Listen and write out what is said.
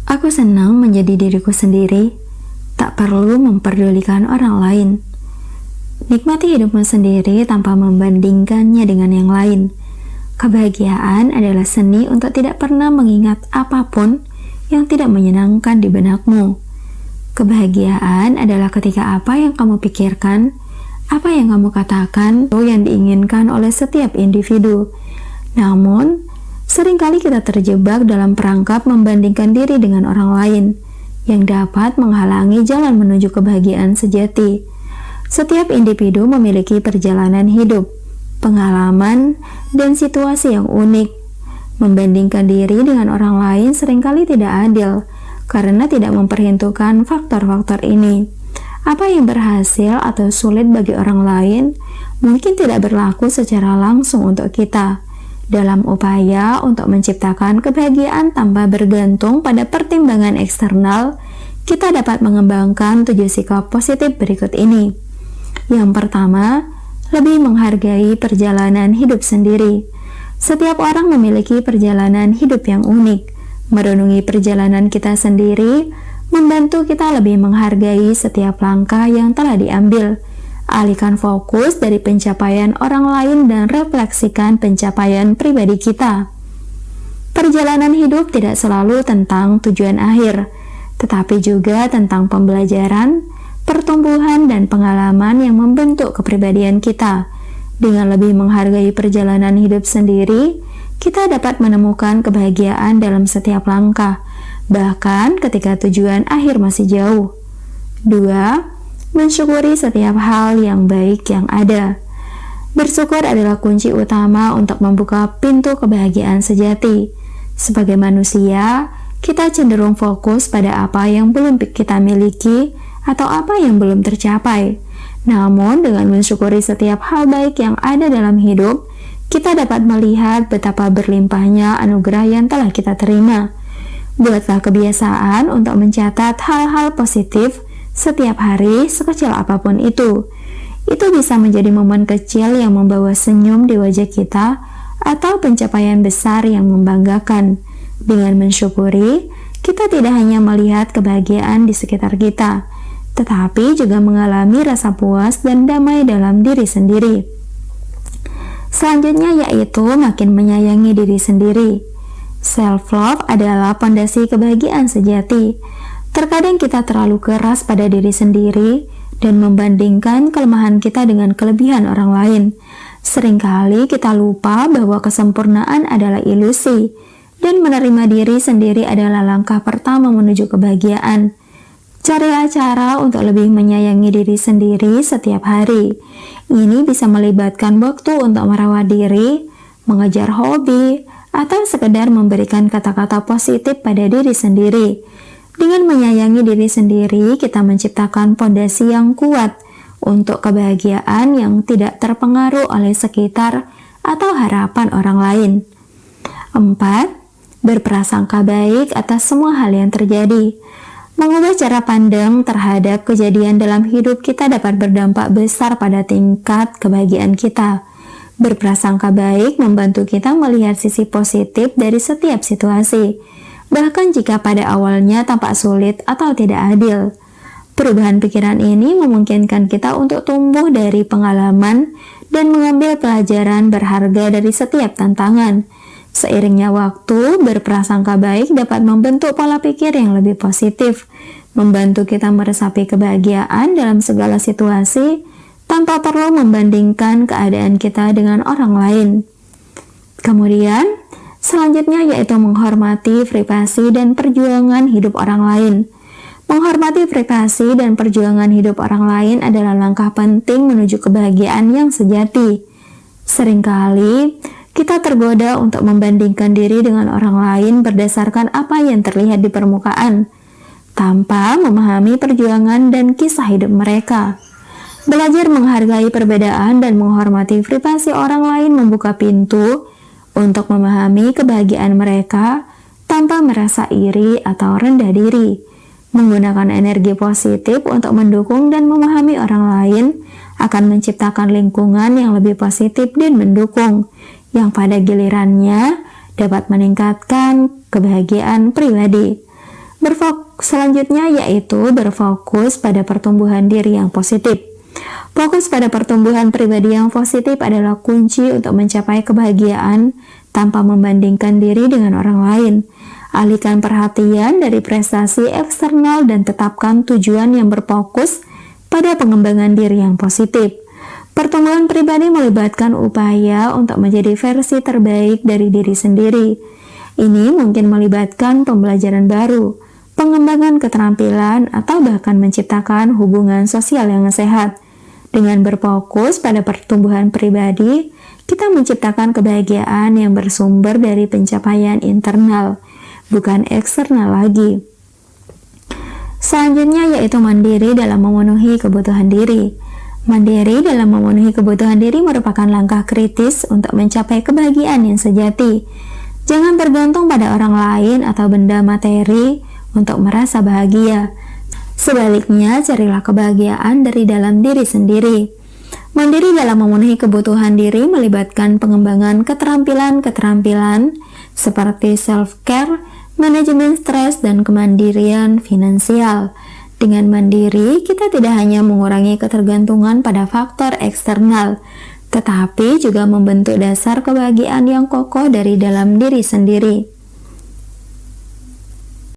Aku senang menjadi diriku sendiri, tak perlu memperdulikan orang lain. Nikmati hidupmu sendiri tanpa membandingkannya dengan yang lain. Kebahagiaan adalah seni untuk tidak pernah mengingat apapun yang tidak menyenangkan di benakmu. Kebahagiaan adalah ketika apa yang kamu pikirkan, apa yang kamu katakan, yang diinginkan oleh setiap individu. Namun, seringkali kita terjebak dalam perangkap membandingkan diri dengan orang lain, yang dapat menghalangi jalan menuju kebahagiaan sejati. Setiap individu memiliki perjalanan hidup, pengalaman, dan situasi yang unik. Membandingkan diri dengan orang lain seringkali tidak adil, karena tidak memperhitungkan faktor-faktor ini. Apa yang berhasil atau sulit bagi orang lain mungkin tidak berlaku secara langsung untuk kita. Dalam upaya untuk menciptakan kebahagiaan tanpa bergantung pada pertimbangan eksternal, kita dapat mengembangkan 7 sikap positif berikut ini. Yang pertama, lebih menghargai perjalanan hidup sendiri. Setiap orang memiliki perjalanan hidup yang unik. Merenungi perjalanan kita sendiri membantu kita lebih menghargai setiap langkah yang telah diambil. Alihkan fokus dari pencapaian orang lain dan refleksikan pencapaian pribadi kita. Perjalanan hidup tidak selalu tentang tujuan akhir, tetapi juga tentang pembelajaran, pertumbuhan, dan pengalaman yang membentuk kepribadian kita. Dengan lebih menghargai perjalanan hidup sendiri, kita dapat menemukan kebahagiaan dalam setiap langkah, bahkan ketika tujuan akhir masih jauh. 2. Mensyukuri setiap hal yang baik yang ada. Bersyukur adalah kunci utama untuk membuka pintu kebahagiaan sejati. Sebagai manusia, kita cenderung fokus pada apa yang belum kita miliki atau apa yang belum tercapai. Namun, dengan mensyukuri setiap hal baik yang ada dalam hidup, kita dapat melihat betapa berlimpahnya anugerah yang telah kita terima. Buatlah kebiasaan untuk mencatat hal-hal positif setiap hari, sekecil apapun itu. Itu bisa menjadi momen kecil yang membawa senyum di wajah kita atau pencapaian besar yang membanggakan. Dengan mensyukuri, kita tidak hanya melihat kebahagiaan di sekitar kita, tetapi juga mengalami rasa puas dan damai dalam diri sendiri. Selanjutnya yaitu makin menyayangi diri sendiri. Self-love adalah pondasi kebahagiaan sejati. Terkadang kita terlalu keras pada diri sendiri dan membandingkan kelemahan kita dengan kelebihan orang lain. Seringkali kita lupa bahwa kesempurnaan adalah ilusi, dan menerima diri sendiri adalah langkah pertama menuju kebahagiaan. Carilah cara untuk lebih menyayangi diri sendiri setiap hari. Ini bisa melibatkan waktu untuk merawat diri, mengejar hobi, atau sekedar memberikan kata-kata positif pada diri sendiri. Dengan menyayangi diri sendiri, kita menciptakan fondasi yang kuat untuk kebahagiaan yang tidak terpengaruh oleh sekitar atau harapan orang lain. 4. Berprasangka baik atas semua hal yang terjadi. Mengubah cara pandang terhadap kejadian dalam hidup kita dapat berdampak besar pada tingkat kebahagiaan kita. Berprasangka baik membantu kita melihat sisi positif dari setiap situasi, bahkan jika pada awalnya tampak sulit atau tidak adil. Perubahan pikiran ini memungkinkan kita untuk tumbuh dari pengalaman dan mengambil pelajaran berharga dari setiap tantangan. Seiringnya waktu, berprasangka baik dapat membentuk pola pikir yang lebih positif, membantu kita meresapi kebahagiaan dalam segala situasi tanpa perlu membandingkan keadaan kita dengan orang lain. Kemudian, selanjutnya yaitu menghormati privasi dan perjuangan hidup orang lain. Menghormati privasi dan perjuangan hidup orang lain adalah langkah penting menuju kebahagiaan yang sejati. Seringkali, kita tergoda untuk membandingkan diri dengan orang lain berdasarkan apa yang terlihat di permukaan, tanpa memahami perjuangan dan kisah hidup mereka. Belajar menghargai perbedaan dan menghormati privasi orang lain membuka pintu untuk memahami kebahagiaan mereka tanpa merasa iri atau rendah diri. Menggunakan energi positif untuk mendukung dan memahami orang lain akan menciptakan lingkungan yang lebih positif dan mendukung, yang pada gilirannya dapat meningkatkan kebahagiaan pribadi. Selanjutnya yaitu berfokus pada pertumbuhan diri yang positif. Fokus pada pertumbuhan pribadi yang positif adalah kunci untuk mencapai kebahagiaan tanpa membandingkan diri dengan orang lain. Alihkan perhatian dari prestasi eksternal dan tetapkan tujuan yang berfokus pada pengembangan diri yang positif. Pertumbuhan pribadi melibatkan upaya untuk menjadi versi terbaik dari diri sendiri. Ini mungkin melibatkan pembelajaran baru, pengembangan keterampilan, atau bahkan menciptakan hubungan sosial yang sehat. Dengan berfokus pada pertumbuhan pribadi, kita menciptakan kebahagiaan yang bersumber dari pencapaian internal, bukan eksternal lagi. Selanjutnya yaitu mandiri dalam memenuhi kebutuhan diri. Mandiri dalam memenuhi kebutuhan diri merupakan langkah kritis untuk mencapai kebahagiaan yang sejati. Jangan bergantung pada orang lain atau benda materi untuk merasa bahagia. Sebaliknya, carilah kebahagiaan dari dalam diri sendiri. Mandiri dalam memenuhi kebutuhan diri melibatkan pengembangan keterampilan-keterampilan seperti self-care, manajemen stres, dan kemandirian finansial. Dengan mandiri, kita tidak hanya mengurangi ketergantungan pada faktor eksternal, tetapi juga membentuk dasar kebahagiaan yang kokoh dari dalam diri sendiri.